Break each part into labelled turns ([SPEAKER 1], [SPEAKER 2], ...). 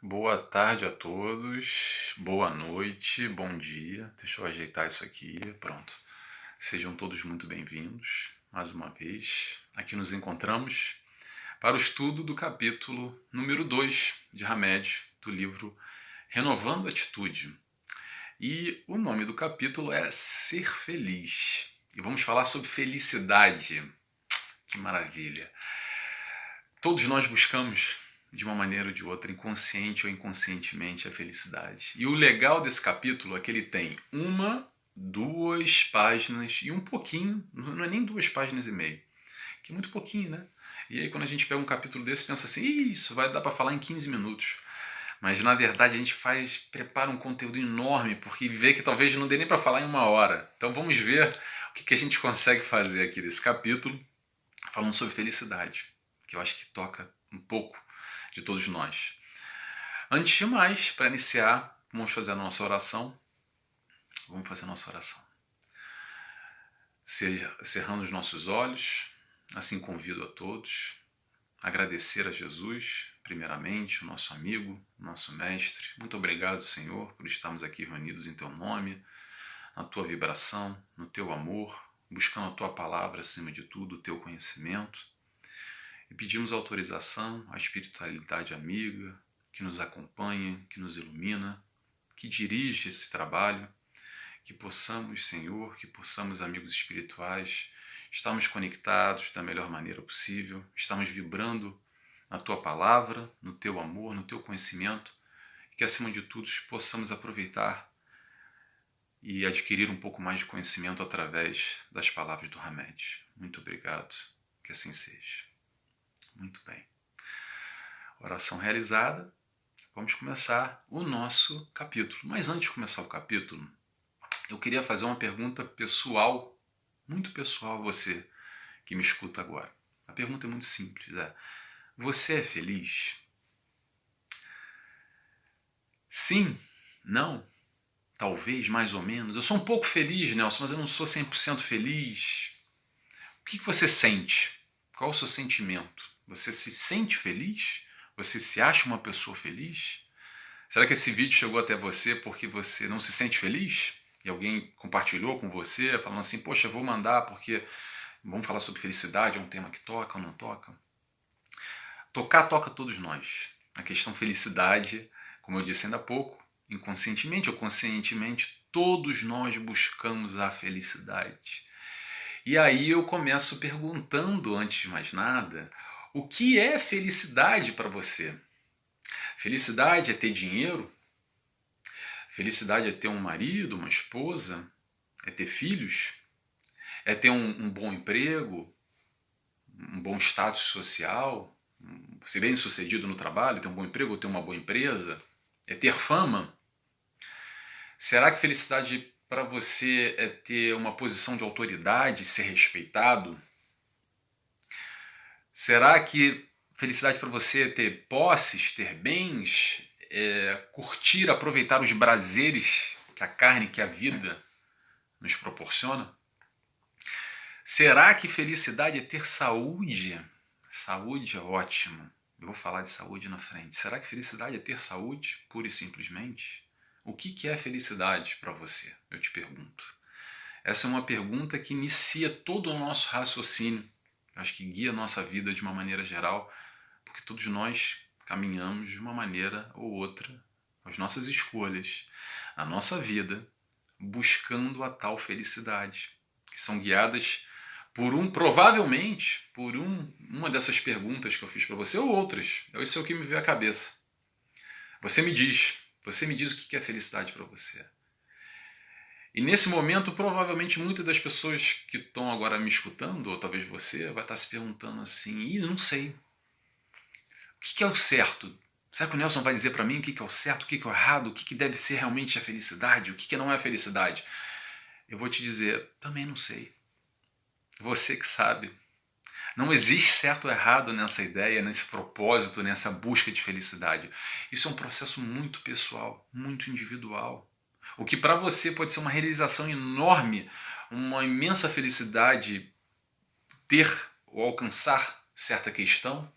[SPEAKER 1] Boa tarde a todos, boa noite, bom dia. Deixa eu ajeitar isso aqui, pronto. Sejam todos muito bem-vindos, mais uma vez. Aqui nos encontramos para o estudo do capítulo número 2 de Hamed, do livro Renovando a Atitude. E o nome do capítulo é Ser Feliz. E vamos falar sobre felicidade. Que maravilha! Todos nós buscamos de uma maneira ou de outra, inconsciente ou inconscientemente, a felicidade. E o legal desse capítulo é que ele tem duas páginas e um pouquinho, não é nem 2,5 páginas, que é muito pouquinho, né? E aí quando a gente pega um capítulo desse, pensa assim, isso vai dar para falar em 15 minutos. Mas na verdade a gente prepara um conteúdo enorme, porque vê que talvez não dê nem para falar em 1 hora. Então vamos ver o que a gente consegue fazer aqui desse capítulo, falando sobre felicidade, que eu acho que toca um pouco de todos nós. Antes de mais, para iniciar, vamos fazer a nossa oração. Vamos fazer a nossa oração. Cerrando os nossos olhos, assim convido a todos a agradecer a Jesus, primeiramente, o nosso amigo, o nosso mestre. Muito obrigado, Senhor, por estarmos aqui reunidos em Teu nome, na Tua vibração, no Teu amor, buscando a Tua palavra acima de tudo, o Teu conhecimento. E pedimos autorização à espiritualidade amiga, que nos acompanha, que nos ilumina, que dirige esse trabalho, que possamos, Senhor, que possamos, amigos espirituais, estarmos conectados da melhor maneira possível, estamos vibrando na Tua palavra, no Teu amor, no Teu conhecimento, e que, acima de tudo, possamos aproveitar e adquirir um pouco mais de conhecimento através das palavras do Hamed. Muito obrigado, que assim seja. Muito bem. Oração realizada. Vamos começar o nosso capítulo. Mas antes de começar o capítulo, eu queria fazer uma pergunta pessoal, muito pessoal a você que me escuta agora. A pergunta é muito simples, você é feliz? Sim? Não? Talvez, mais ou menos? Eu sou um pouco feliz, Nelson, mas eu não sou 100% feliz. O que você sente? Qual é o seu sentimento? Você se sente feliz? Você se acha uma pessoa feliz? Será que esse vídeo chegou até você porque você não se sente feliz? E alguém compartilhou com você, falando assim, poxa, eu vou mandar porque vamos falar sobre felicidade, é um tema que toca ou não toca? Tocar toca todos nós. A questão felicidade, como eu disse ainda há pouco, inconscientemente ou conscientemente, todos nós buscamos a felicidade. E aí eu começo perguntando, antes de mais nada, o que é felicidade para você? Felicidade é ter dinheiro? Felicidade é ter um marido, uma esposa? É ter filhos? É ter um bom emprego? Um bom status social? Ser bem sucedido no trabalho? Ter um bom emprego ou ter uma boa empresa? É ter fama? Será que felicidade para você é ter uma posição de autoridade, ser respeitado? Será que felicidade para você é ter posses, ter bens, curtir, aproveitar os prazeres que a carne, que a vida nos proporciona? Será que felicidade é ter saúde? Saúde é ótimo. Eu vou falar de saúde na frente. Será que felicidade é ter saúde, pura e simplesmente? O que é felicidade para você? Eu te pergunto. Essa é uma pergunta que inicia todo o nosso raciocínio. Acho que guia a nossa vida de uma maneira geral, porque todos nós caminhamos de uma maneira ou outra, as nossas escolhas, a nossa vida, buscando a tal felicidade, que são guiadas provavelmente, uma dessas perguntas que eu fiz para você, ou outras. Isso é o que me veio à cabeça. Você me diz o que é felicidade para você. E nesse momento, provavelmente, muitas das pessoas que estão agora me escutando, ou talvez você, vai estar se perguntando assim, não sei, o que é o certo? Será que o Nelson vai dizer para mim o que é o certo, o que é o errado, o que deve ser realmente a felicidade, o que não é a felicidade? Eu vou te dizer, também não sei. Você que sabe. Não existe certo ou errado nessa ideia, nesse propósito, nessa busca de felicidade. Isso é um processo muito pessoal, muito individual. O que para você pode ser uma realização enorme, uma imensa felicidade ter ou alcançar certa questão,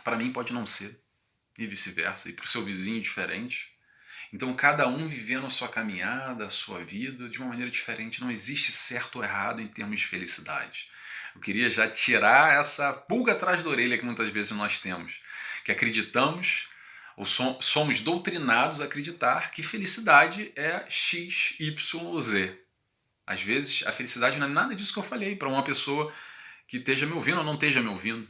[SPEAKER 1] para mim pode não ser. e vice-versa, e para o seu vizinho diferente. Então, cada um vivendo a sua caminhada, a sua vida, de uma maneira diferente. Não existe certo ou errado em termos de felicidade. Eu queria já tirar essa pulga atrás da orelha que muitas vezes nós temos, que acreditamos ou somos doutrinados a acreditar que felicidade é X, Y, Z. Às vezes, a felicidade não é nada disso que eu falei para uma pessoa que esteja me ouvindo ou não esteja me ouvindo.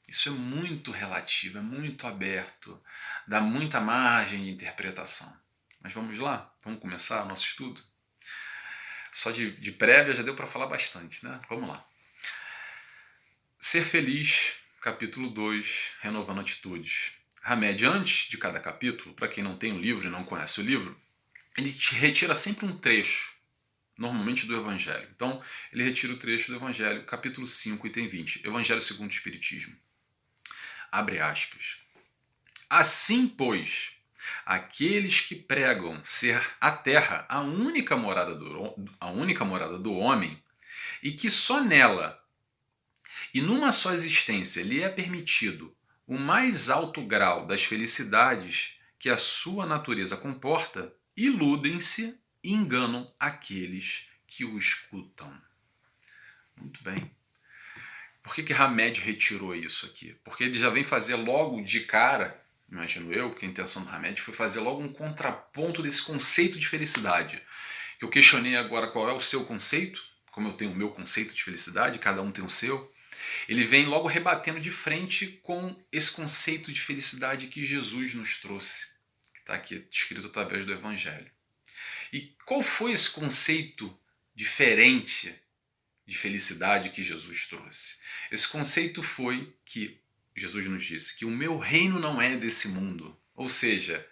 [SPEAKER 1] Isso é muito relativo, é muito aberto, dá muita margem de interpretação. Mas vamos lá? Vamos começar o nosso estudo? Só de prévia já deu para falar bastante, né? Vamos lá. Ser feliz, capítulo 2, renovando atitudes. Hamed, antes de cada capítulo, para quem não tem o livro e não conhece o livro, ele te retira sempre um trecho, normalmente do Evangelho. Então, ele retira o trecho do Evangelho, capítulo 5, item 20. Evangelho segundo o Espiritismo. Abre aspas. Assim, pois, aqueles que pregam ser a terra a única morada do homem, e que só nela e numa só existência lhe é permitido o mais alto grau das felicidades que a sua natureza comporta, iludem-se e enganam aqueles que o escutam. Muito bem. Por que Hamed retirou isso aqui? Porque ele já vem fazer logo de cara, imagino eu, que a intenção do Hamed foi fazer logo um contraponto desse conceito de felicidade. Eu questionei agora qual é o seu conceito, como eu tenho o meu conceito de felicidade, cada um tem o seu. Ele vem logo rebatendo de frente com esse conceito de felicidade que Jesus nos trouxe, que está aqui escrito através do Evangelho. E qual foi esse conceito diferente de felicidade que Jesus trouxe? Esse conceito foi que Jesus nos disse que o meu reino não é desse mundo. Ou seja,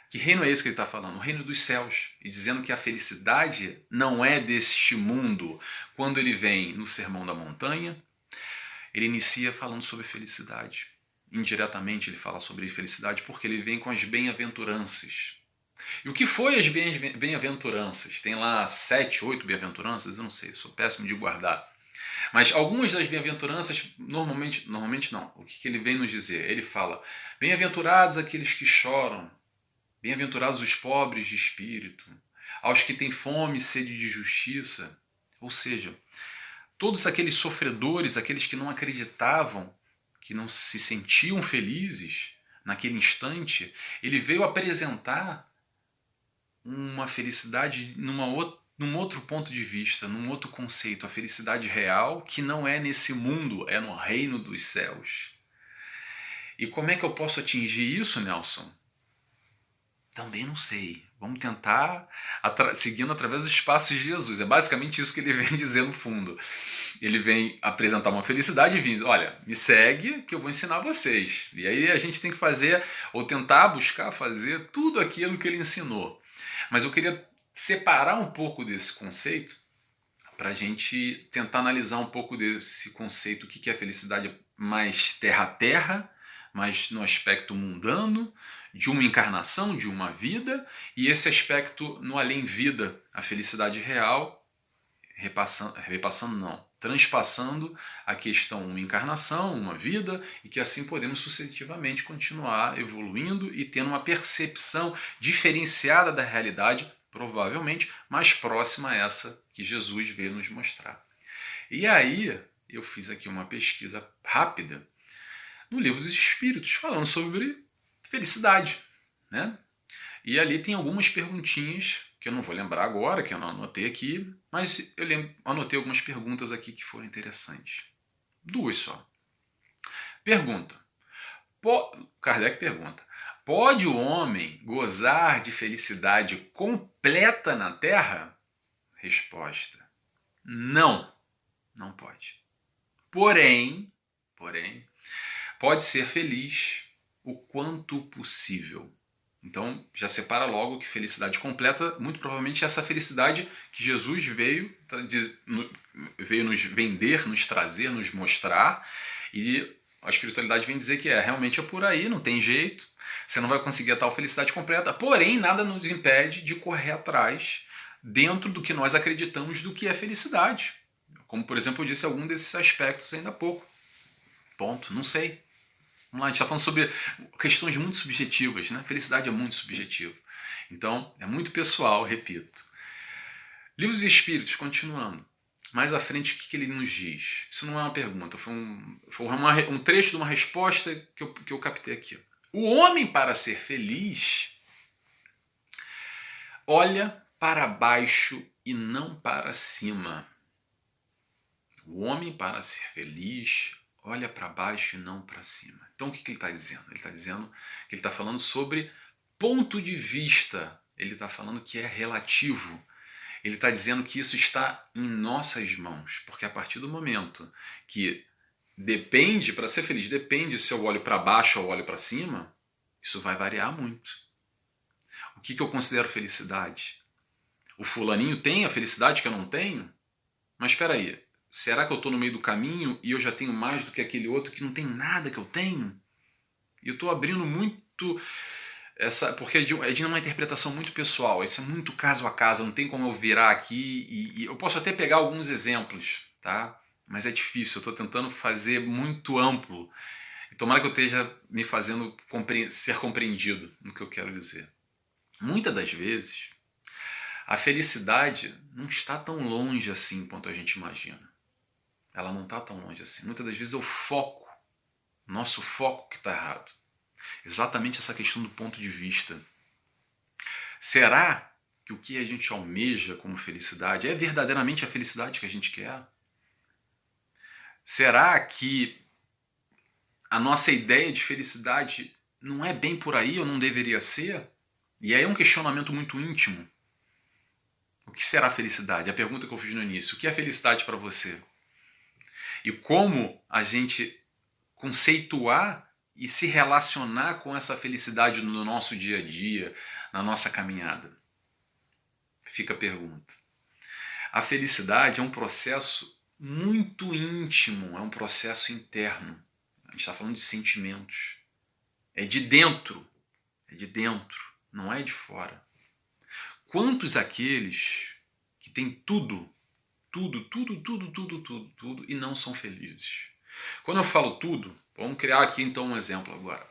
[SPEAKER 1] que reino é esse que ele está falando? O reino dos céus. E dizendo que a felicidade não é deste mundo. Quando ele vem no Sermão da Montanha, ele inicia falando sobre felicidade. Indiretamente ele fala sobre felicidade porque ele vem com as bem-aventuranças. E o que foi as bem-aventuranças? Tem lá 7, 8 bem-aventuranças, eu não sei, sou péssimo de guardar. Mas algumas das bem-aventuranças, normalmente não. O que ele vem nos dizer? Ele fala, bem-aventurados aqueles que choram, bem-aventurados os pobres de espírito, aos que têm fome e sede de justiça. Ou seja, todos aqueles sofredores, aqueles que não acreditavam, que não se sentiam felizes naquele instante, ele veio apresentar uma felicidade num outro ponto de vista, num outro conceito, a felicidade real, que não é nesse mundo, é no reino dos céus. E como é que eu posso atingir isso, Nelson? Também não sei. Vamos tentar seguindo através dos passos de Jesus. É basicamente isso que ele vem dizer no fundo. Ele vem apresentar uma felicidade e vindo, olha, me segue que eu vou ensinar vocês. E aí a gente tem que fazer, ou tentar buscar fazer tudo aquilo que ele ensinou. Mas eu queria separar um pouco desse conceito para a gente tentar analisar um pouco desse conceito, o que é felicidade mais terra a terra, mas no aspecto mundano, de uma encarnação, de uma vida, e esse aspecto no além-vida, a felicidade real, transpassando a questão uma encarnação, uma vida, e que assim podemos sucessivamente continuar evoluindo e tendo uma percepção diferenciada da realidade, provavelmente mais próxima a essa que Jesus veio nos mostrar. E aí eu fiz aqui uma pesquisa rápida no Livro dos Espíritos, falando sobre felicidade, né? E ali tem algumas perguntinhas que eu não vou lembrar agora, que eu não anotei aqui, mas eu anotei algumas perguntas aqui que foram interessantes. 2 só. Pergunta. Kardec pergunta. Pode o homem gozar de felicidade completa na Terra? Resposta. Não. Não pode. Porém, pode ser feliz o quanto possível. Então, já separa logo que felicidade completa, muito provavelmente essa felicidade que Jesus veio nos vender, nos trazer, nos mostrar. E a espiritualidade vem dizer que realmente é por aí, não tem jeito. Você não vai conseguir a tal felicidade completa. Porém, nada nos impede de correr atrás dentro do que nós acreditamos do que é felicidade. Como, por exemplo, eu disse algum desses aspectos ainda há pouco. Ponto. Não sei. Vamos lá, a gente está falando sobre questões muito subjetivas, né? Felicidade é muito subjetivo. Então, é muito pessoal, repito. Livros e Espíritos, continuando. Mais à frente, o que ele nos diz? Isso não é uma pergunta, foi um trecho de uma resposta que eu captei aqui. O homem, para ser feliz, olha para baixo e não para cima. O homem, para ser feliz, olha para baixo e não para cima. Então, o que ele está dizendo? Ele está dizendo que ele está falando sobre ponto de vista. Ele está falando que é relativo. Ele está dizendo que isso está em nossas mãos, porque a partir do momento que depende, para ser feliz, depende se eu olho para baixo ou olho para cima, isso vai variar muito. O que eu considero felicidade? O fulaninho tem a felicidade que eu não tenho? Mas espera aí, será que eu estou no meio do caminho e eu já tenho mais do que aquele outro que não tem nada que eu tenho? E eu estou abrindo muito... porque é de uma interpretação muito pessoal, isso é muito caso a caso, não tem como eu virar aqui e eu posso até pegar alguns exemplos, tá? Mas é difícil, eu estou tentando fazer muito amplo e tomara que eu esteja me fazendo ser compreendido no que eu quero dizer. Muitas das vezes, a felicidade não está tão longe assim quanto a gente imagina. Ela não está tão longe assim. Muitas das vezes é o foco, nosso foco que está errado. Exatamente essa questão do ponto de vista. Será que o que a gente almeja como felicidade é verdadeiramente a felicidade que a gente quer? Será que a nossa ideia de felicidade não é bem por aí ou não deveria ser? E aí é um questionamento muito íntimo. O que será felicidade? A pergunta que eu fiz no início. O que é felicidade para você? E como a gente conceituar e se relacionar com essa felicidade no nosso dia a dia, na nossa caminhada? Fica a pergunta. A felicidade é um processo muito íntimo, é um processo interno. A gente está falando de sentimentos. É de dentro, não é de fora. Quantos aqueles que têm tudo e não são felizes? Quando eu falo tudo, vamos criar aqui então um exemplo agora.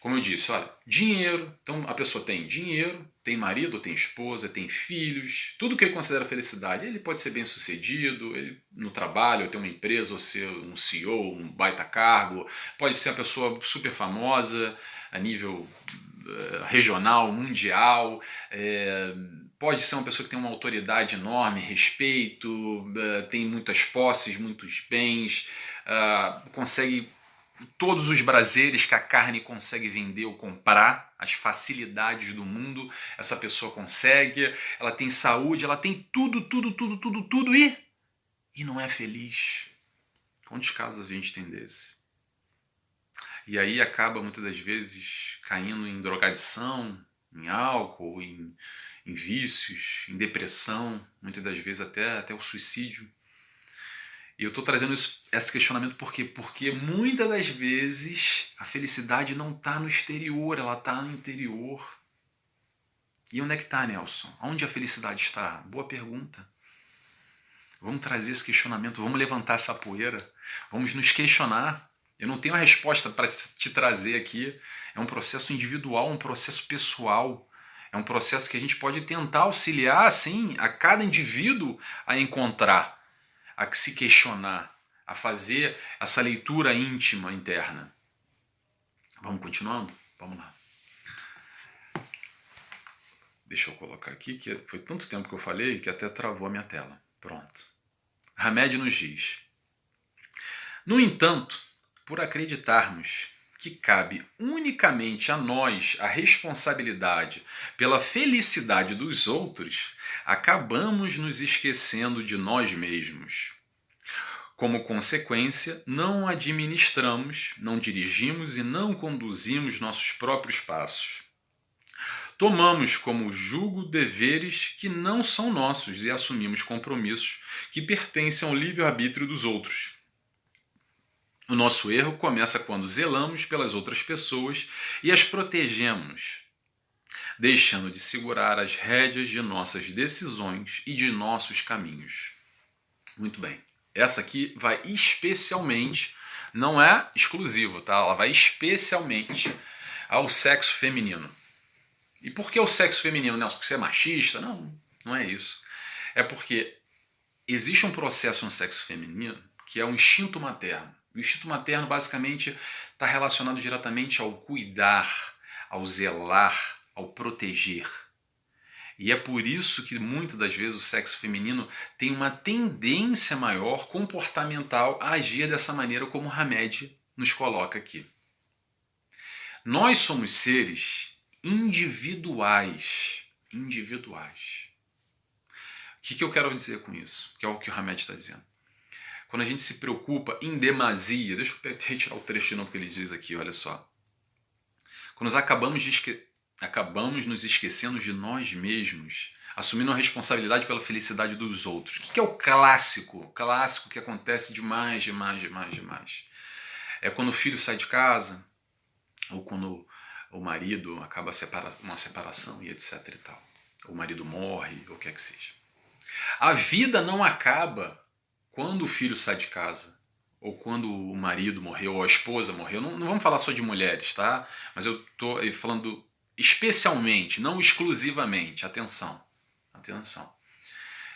[SPEAKER 1] Como eu disse, olha, dinheiro, então a pessoa tem dinheiro, tem marido, tem esposa, tem filhos, tudo que ele considera felicidade. Ele pode ser bem sucedido, ele, no trabalho, ter uma empresa, ou ser um CEO, um baita cargo, pode ser uma pessoa super famosa a nível regional, mundial, pode ser uma pessoa que tem uma autoridade enorme, respeito, tem muitas posses, muitos bens, consegue todos os prazeres que a carne consegue vender ou comprar, as facilidades do mundo, essa pessoa consegue, ela tem saúde, ela tem tudo e não é feliz. Quantos casos a gente tem desse? E aí acaba muitas das vezes caindo em drogadição, em álcool, em vícios, em depressão, muitas das vezes até o suicídio. E eu estou trazendo esse questionamento por quê? Porque muitas das vezes a felicidade não está no exterior, ela está no interior. E onde é que está, Nelson? Onde a felicidade está? Boa pergunta. Vamos trazer esse questionamento, vamos levantar essa poeira, vamos nos questionar. Eu não tenho a resposta para te trazer aqui. É um processo individual, um processo pessoal. É um processo que a gente pode tentar auxiliar, assim, a cada indivíduo a encontrar, a se questionar, a fazer essa leitura íntima interna. Vamos continuando? Vamos lá. Deixa eu colocar aqui, que foi tanto tempo que eu falei que até travou a minha tela. Pronto. Hamed nos diz: no entanto, por acreditarmos que cabe unicamente a nós a responsabilidade pela felicidade dos outros, acabamos nos esquecendo de nós mesmos. Como consequência, não administramos, não dirigimos e não conduzimos nossos próprios passos. Tomamos como jugo deveres que não são nossos e assumimos compromissos que pertencem ao livre-arbítrio dos outros. O nosso erro começa quando zelamos pelas outras pessoas e as protegemos, deixando de segurar as rédeas de nossas decisões e de nossos caminhos. Muito bem. Essa aqui vai especialmente Não é exclusivo, tá? Ela vai especialmente ao sexo feminino. E por que o sexo feminino, Nelson? Porque você é machista? Não, não é isso. É porque existe um processo no sexo feminino que é o instinto materno. O instinto materno basicamente está relacionado diretamente ao cuidar, ao zelar, ao proteger. E é por isso que muitas das vezes o sexo feminino tem uma tendência maior comportamental a agir dessa maneira como o Hamed nos coloca aqui. Nós somos seres individuais. Individuais. O que eu quero dizer com isso? Que é o que o Hamed está dizendo. Quando a gente se preocupa em demasia, deixa eu retirar o trecho de novo que ele diz aqui, olha só. Quando nós acabamos nos esquecendo de nós mesmos, assumindo a responsabilidade pela felicidade dos outros. O que é o clássico? O clássico que acontece demais. É quando o filho sai de casa, ou quando o marido acaba uma separação e etc e tal. Ou o marido morre, ou o que é que seja. A vida não acaba quando o filho sai de casa, ou quando o marido morreu, ou a esposa morreu. Não vamos falar só de mulheres, tá? Mas eu estou falando especialmente, não exclusivamente. Atenção.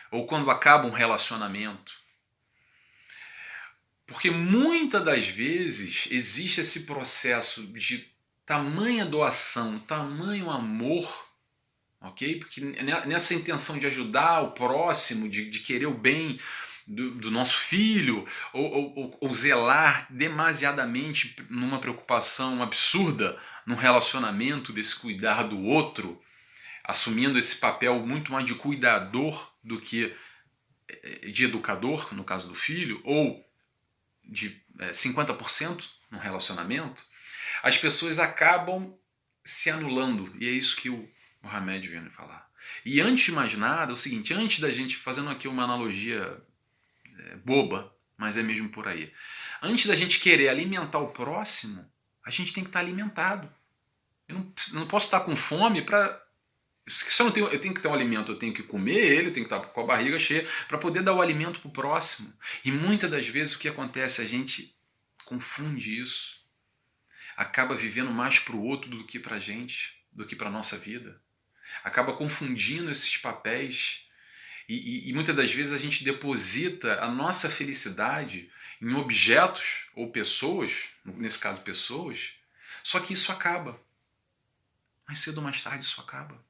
[SPEAKER 1] Ou quando acaba um relacionamento. Porque muitas das vezes existe esse processo de tamanha doação, tamanho amor, ok? Porque nessa intenção de ajudar o próximo, de querer o bem do nosso filho, ou zelar demasiadamente numa preocupação absurda num relacionamento, desse cuidar do outro, assumindo esse papel muito mais de cuidador do que de educador, no caso do filho, ou de 50% no relacionamento, as pessoas acabam se anulando. E é isso que o Hamed vem falar. E antes de mais nada, é o seguinte, antes da gente, fazendo aqui uma analogia boba, mas é mesmo por aí, antes da gente querer alimentar o próximo, a gente tem que estar alimentado. Eu não posso estar com fome para... Se eu tenho que ter um alimento, eu tenho que comer ele, eu tenho que estar com a barriga cheia para poder dar o alimento para o próximo. E muitas das vezes o que acontece, a gente confunde isso. Acaba vivendo mais para o outro do que para a gente, do que para a nossa vida. Acaba confundindo esses papéis e muitas das vezes a gente deposita a nossa felicidade em objetos ou pessoas, nesse caso pessoas, só que isso acaba. Mais cedo ou mais tarde isso acaba.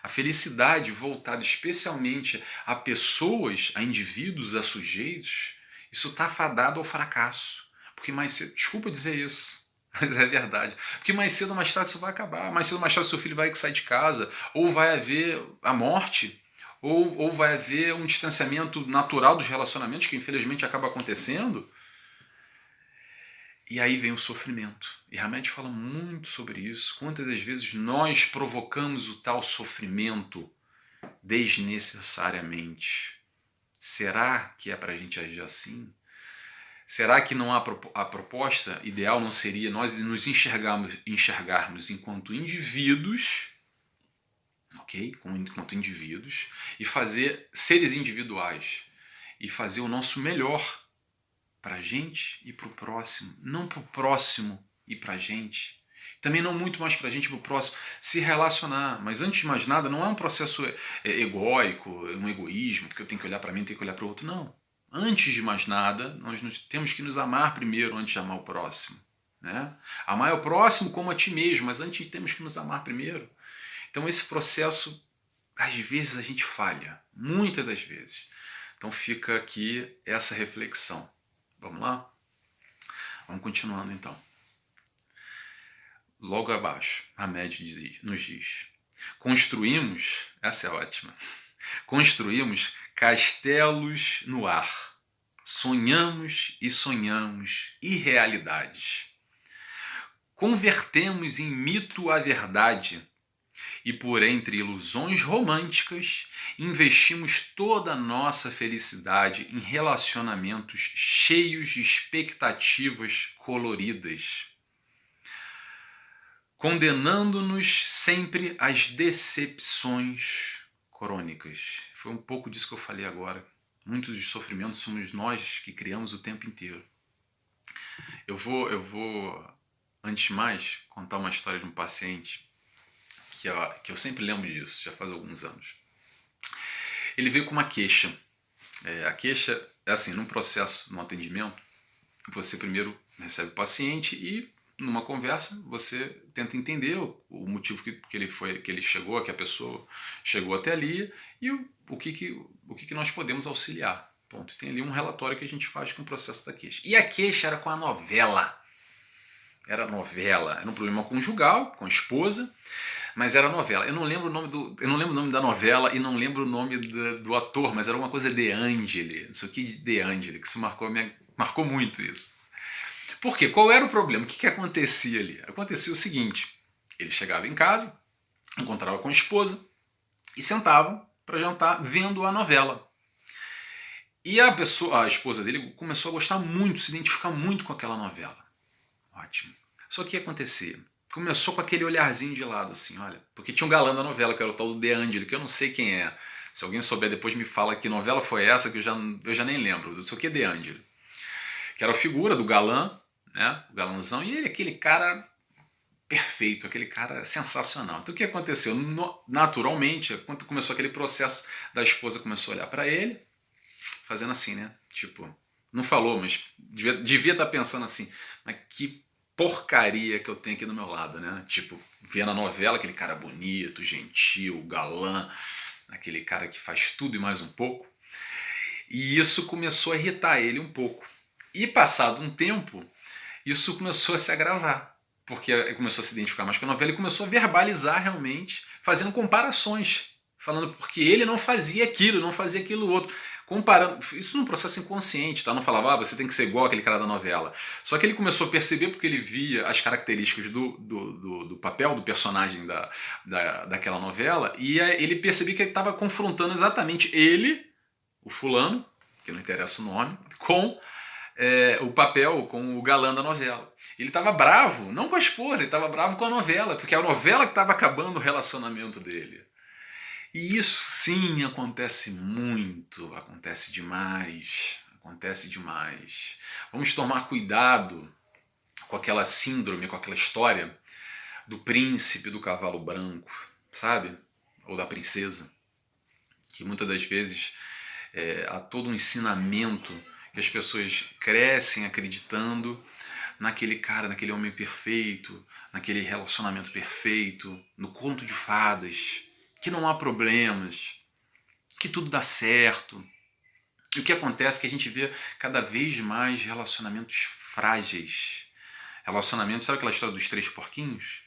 [SPEAKER 1] A felicidade voltada especialmente a pessoas, a indivíduos, a sujeitos, isso está fadado ao fracasso. Porque mais cedo, desculpa dizer isso, mas é verdade. Porque mais cedo ou mais tarde isso vai acabar. Mais cedo ou mais tarde seu filho vai sair de casa, ou vai haver a morte, ou vai haver um distanciamento natural dos relacionamentos, que infelizmente acaba acontecendo. E aí vem o sofrimento. E Hamed fala muito sobre isso. Quantas das vezes nós provocamos o tal sofrimento desnecessariamente? Será que é para a gente agir assim? Será que não há a proposta ideal não seria nós nos enxergarmos enquanto indivíduos, ok? Enquanto indivíduos, e fazer seres individuais e fazer o nosso melhor para a gente e para o próximo, não para o próximo e para a gente. Também não muito mais para a gente e para o próximo se relacionar. Mas antes de mais nada, não é um processo egóico, um egoísmo, porque eu tenho que olhar para mim, tenho que olhar para o outro. Não. Antes de mais nada, nós temos que nos amar primeiro antes de amar o próximo. Né? Amar o próximo como a ti mesmo, mas antes temos que nos amar primeiro. Então esse processo, às vezes a gente falha, muitas das vezes. Então fica aqui essa reflexão. Vamos lá? Vamos continuando então. Logo abaixo, Hamed nos diz: construímos, essa é ótima, construímos castelos no ar, sonhamos e sonhamos irrealidades. Convertemos em mito a verdade e por entre ilusões românticas investimos toda a nossa felicidade em relacionamentos cheios de expectativas coloridas, condenando-nos sempre às decepções crônicas. Foi um pouco disso que eu falei agora. Muitos dos sofrimentos somos nós que criamos o tempo inteiro. Eu vou, antes de mais, contar uma história de um paciente que eu sempre lembro disso, já faz alguns anos. Ele veio com uma queixa. A queixa é assim, num processo, num atendimento, você primeiro recebe o paciente e numa conversa você tenta entender o motivo que ele chegou, que a pessoa chegou até ali e o que nós podemos auxiliar. Ponto. Tem ali um relatório que a gente faz com o processo da queixa. E a queixa era com a novela. Era novela, era um problema conjugal com a esposa, mas era novela. Eu não lembro o nome da novela e não lembro o nome do ator, mas era uma coisa De Angeli, isso aqui De Angeli, que isso marcou muito isso. Por quê? Qual era o problema? O que acontecia ali? Acontecia o seguinte: ele chegava em casa, encontrava com a esposa e sentavam para jantar vendo a novela. E a esposa dele começou a gostar muito, se identificar muito com aquela novela. Ótimo. Só que o que acontecia? Começou com aquele olharzinho de lado, assim, olha. Porque tinha um galã da novela, que era o tal do De Angeli, que eu não sei quem é. Se alguém souber, depois me fala que novela foi essa, que eu já nem lembro. Eu sei o que é De Angeli. Que era a figura do galã, né? O galãzão, e ele, aquele cara perfeito, aquele cara sensacional. Então o que aconteceu? Naturalmente, quando começou aquele processo, da esposa começou a olhar para ele, fazendo assim, né? Tipo, não falou, mas devia estar pensando assim, mas que porcaria que eu tenho aqui do meu lado, né? Tipo, vendo a novela, aquele cara bonito, gentil, galã, aquele cara que faz tudo e mais um pouco. E isso começou a irritar ele um pouco. E passado um tempo, isso começou a se agravar, porque ele começou a se identificar mais com a novela e começou a verbalizar realmente, fazendo comparações, falando porque ele não fazia aquilo outro. Comparando, isso num processo inconsciente, tá? Não falava, você tem que ser igual aquele cara da novela. Só que ele começou a perceber porque ele via as características do papel, do personagem daquela novela, e ele percebia que ele estava confrontando exatamente ele, o fulano, que não interessa o nome, com o papel, com o galã da novela. Ele estava bravo, não com a esposa, ele estava bravo com a novela, porque a novela que estava acabando o relacionamento dele. E isso sim acontece muito, acontece demais, acontece demais. Vamos tomar cuidado com aquela síndrome, com aquela história do príncipe do cavalo branco, sabe? Ou da princesa, que muitas das vezes há todo um ensinamento que as pessoas crescem acreditando naquele cara, naquele homem perfeito, naquele relacionamento perfeito, no conto de fadas, que não há problemas, que tudo dá certo. E o que acontece é que a gente vê cada vez mais relacionamentos frágeis. Relacionamentos, sabe aquela história dos três porquinhos?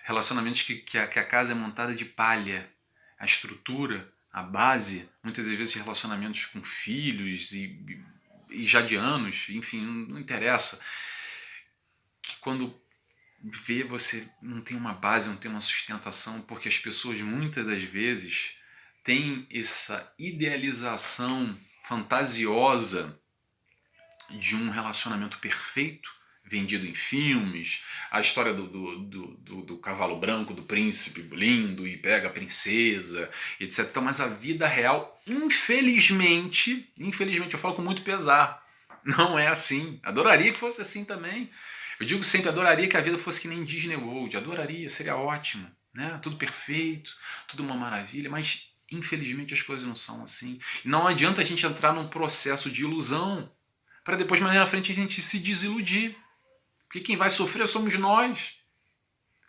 [SPEAKER 1] Relacionamentos que a casa é montada de palha. A estrutura, a base, muitas das vezes relacionamentos com filhos e já de anos, enfim, não interessa. Que quando vê, você não tem uma base, não tem uma sustentação, porque as pessoas muitas das vezes têm essa idealização fantasiosa de um relacionamento perfeito, vendido em filmes, a história do cavalo branco, do príncipe lindo e pega a princesa, etc. Então, mas a vida real, infelizmente eu falo com muito pesar, não é assim. Adoraria que fosse assim também. Eu digo sempre, adoraria que a vida fosse que nem Disney World, adoraria, seria ótimo, né? Tudo perfeito, tudo uma maravilha, mas infelizmente as coisas não são assim. E não adianta a gente entrar num processo de ilusão para depois, mais na frente, a gente se desiludir. Porque quem vai sofrer somos nós.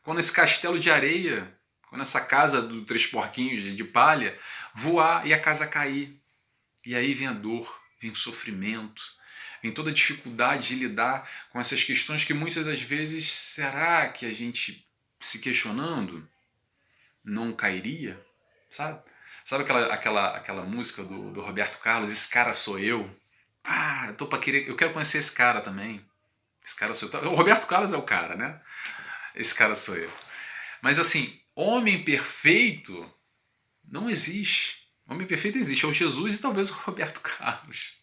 [SPEAKER 1] Quando esse castelo de areia, quando essa casa dos três porquinhos de palha voar e a casa cair. E aí vem a dor, vem o sofrimento, vem toda a dificuldade de lidar com essas questões que muitas das vezes, será que a gente, se questionando, não cairia? Sabe? Sabe aquela música do Roberto Carlos, Esse Cara Sou Eu? Eu quero conhecer esse cara também. Esse cara sou eu. O Roberto Carlos é o cara, né? Esse cara sou eu. Mas assim, homem perfeito não existe. Homem perfeito existe. É o Jesus e talvez o Roberto Carlos.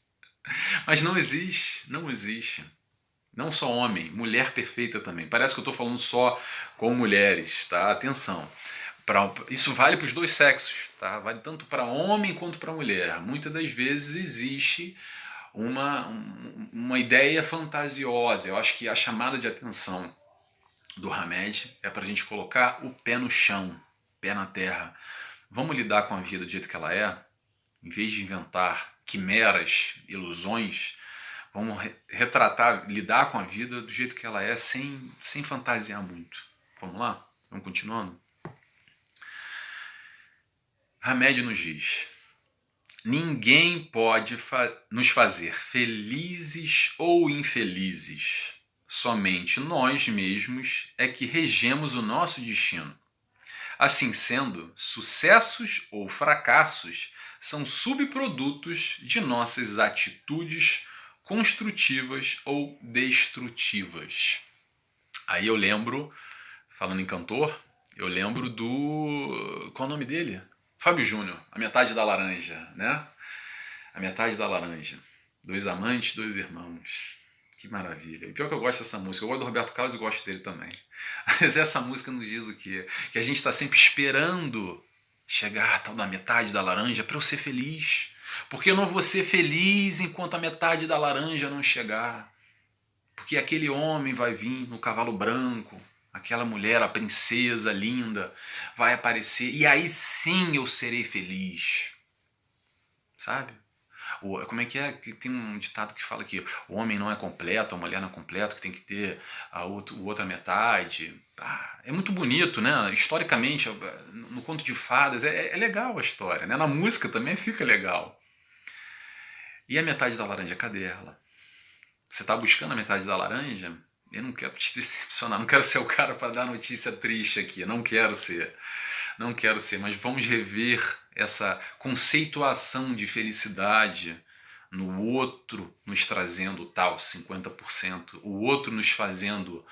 [SPEAKER 1] Mas não existe. Não existe. Não só homem, mulher perfeita também. Parece que eu estou falando só com mulheres, tá? Atenção. Isso vale para os dois sexos, tá? Vale tanto para homem quanto para mulher. Muitas das vezes existe uma ideia fantasiosa. Eu acho que a chamada de atenção do Hamed é para a gente colocar o pé no chão, pé na terra. Vamos lidar com a vida do jeito que ela é, em vez de inventar quimeras, ilusões. Vamos retratar, lidar com a vida do jeito que ela é, sem fantasiar muito. Vamos lá? Vamos continuando? Hamed nos diz: ninguém pode nos fazer felizes ou infelizes. Somente nós mesmos é que regemos o nosso destino. Assim sendo, sucessos ou fracassos são subprodutos de nossas atitudes construtivas ou destrutivas. Aí eu lembro, falando em cantor, eu lembro do... qual é o nome dele? Fábio Júnior, A Metade da Laranja, né? A Metade da Laranja. Dois amantes, dois irmãos. Que maravilha. E pior que eu gosto dessa música. Eu gosto do Roberto Carlos e gosto dele também. Mas essa música nos diz o quê? Que a gente está sempre esperando chegar a tal da metade da laranja para eu ser feliz. Porque eu não vou ser feliz enquanto a metade da laranja não chegar. Porque aquele homem vai vir no cavalo branco, aquela mulher, a princesa linda, vai aparecer. E aí sim eu serei feliz. Sabe? Como é? Que tem um ditado que fala que o homem não é completo, a mulher não é completa, que tem que ter a outra metade. É muito bonito, né? Historicamente, no conto de fadas, é legal a história, né? Na música também fica legal. E a metade da laranja, cadê ela? Você está buscando a metade da laranja? Eu não quero te decepcionar, não quero ser o cara para dar notícia triste aqui, não quero ser. Não quero ser, mas vamos rever essa conceituação de felicidade no outro nos trazendo tal 50%, o outro nos fazendo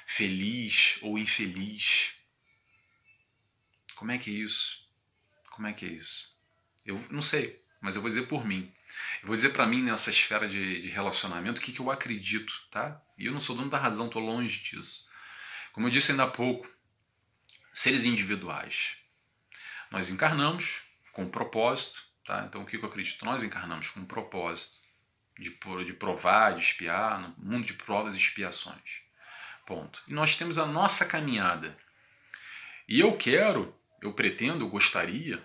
[SPEAKER 1] feliz ou infeliz. Como é que é isso? Como é que é isso? Eu não sei, mas eu vou dizer por mim. Eu vou dizer para mim nessa esfera de relacionamento o que eu acredito, tá? E eu não sou dono da razão, estou longe disso. Como eu disse ainda há pouco, seres individuais. Nós encarnamos com um propósito, tá? Então o que eu acredito? Nós encarnamos com um propósito de provar, de expiar, no mundo de provas e expiações. Ponto. E nós temos a nossa caminhada. E eu pretendo, eu gostaria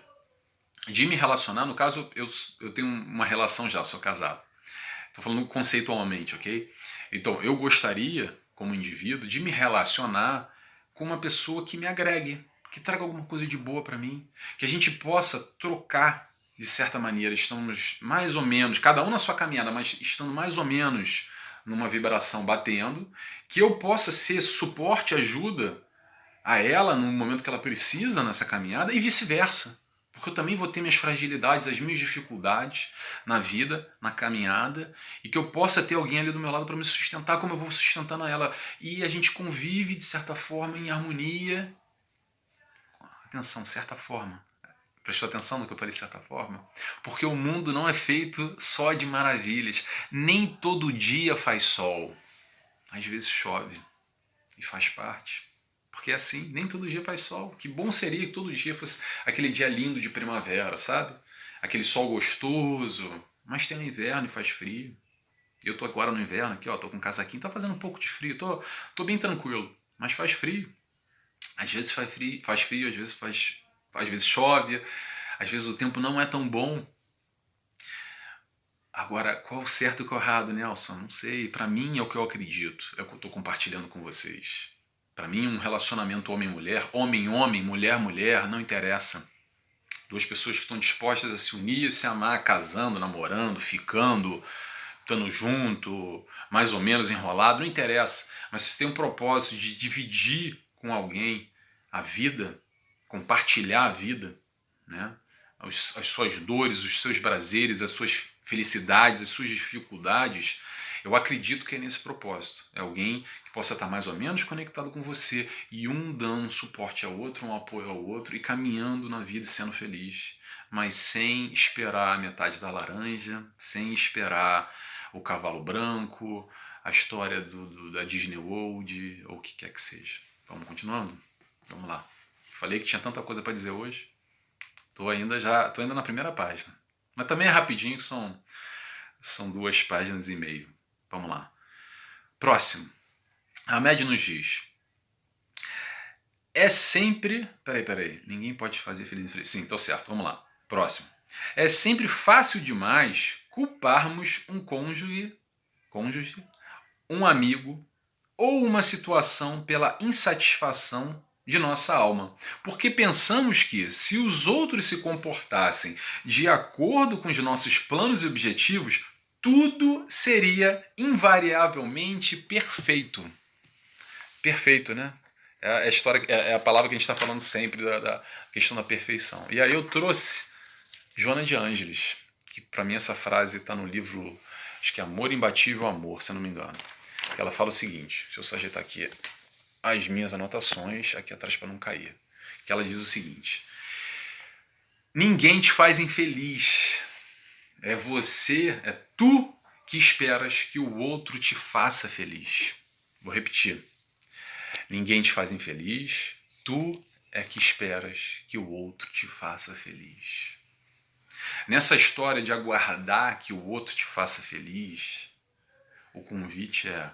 [SPEAKER 1] de me relacionar, no caso eu tenho uma relação já, sou casado. Estou falando conceitualmente, ok? Então eu gostaria, como indivíduo, de me relacionar com uma pessoa que me agregue, que traga alguma coisa de boa para mim, que a gente possa trocar de certa maneira. Estamos mais ou menos, cada um na sua caminhada, mas estando mais ou menos numa vibração batendo, que eu possa ser suporte, ajuda a ela no momento que ela precisa nessa caminhada e vice-versa. Porque eu também vou ter minhas fragilidades, as minhas dificuldades na vida, na caminhada, e que eu possa ter alguém ali do meu lado para me sustentar como eu vou sustentando ela. E a gente convive, de certa forma, em harmonia. Atenção, certa forma. Prestou atenção no que eu falei, de certa forma? Porque o mundo não é feito só de maravilhas. Nem todo dia faz sol. Às vezes chove. E faz parte. Porque é assim, nem todo dia faz sol. Que bom seria que todo dia fosse aquele dia lindo de primavera, sabe? Aquele sol gostoso. Mas tem o inverno e faz frio. Eu tô agora no inverno aqui, ó, tô com um casaquinho, tá fazendo um pouco de frio. Tô bem tranquilo, mas faz frio. Às vezes faz frio, às vezes chove, às vezes o tempo não é tão bom. Agora, qual o certo e qual o errado, Nelson? Não sei. Para mim é o que eu acredito, é o que eu estou compartilhando com vocês. Para mim, um relacionamento homem-mulher, homem-homem, mulher-mulher, não interessa. Duas pessoas que estão dispostas a se unir, se amar, casando, namorando, ficando, estando junto, mais ou menos enrolado, não interessa. Mas se tem um propósito de dividir com alguém a vida, compartilhar a vida, né? As suas dores, os seus prazeres, as suas felicidades, as suas dificuldades, eu acredito que é nesse propósito. É alguém que possa estar mais ou menos conectado com você e um dando um suporte ao outro, um apoio ao outro e caminhando na vida e sendo feliz, mas sem esperar a metade da laranja, sem esperar o cavalo branco, a história da Disney World ou o que quer que seja. Vamos continuando? Vamos lá. Falei que tinha tanta coisa para dizer hoje. Tô ainda na primeira página. Mas também é rapidinho, que são São 2 páginas e meia. Vamos lá. Próximo. Hamed nos diz: é sempre... Peraí. Ninguém pode fazer feliz. Sim, tô certo. Vamos lá. Próximo. É sempre fácil demais culparmos um cônjuge, um amigo ou uma situação pela insatisfação de nossa alma. Porque pensamos que, se os outros se comportassem de acordo com os nossos planos e objetivos, tudo seria invariavelmente perfeito. Perfeito, né? É a história, é a palavra que a gente está falando sempre da questão da perfeição. E aí eu trouxe Joana de Ângeles, que para mim essa frase está no livro, acho que é Amor Imbatível Amor, se eu não me engano. Que ela fala o seguinte, deixa eu só ajeitar aqui as minhas anotações aqui atrás para não cair. Que ela diz o seguinte: ninguém te faz infeliz. É tu que esperas que o outro te faça feliz. Vou repetir. Ninguém te faz infeliz, tu é que esperas que o outro te faça feliz. Nessa história de aguardar que o outro te faça feliz, o convite é: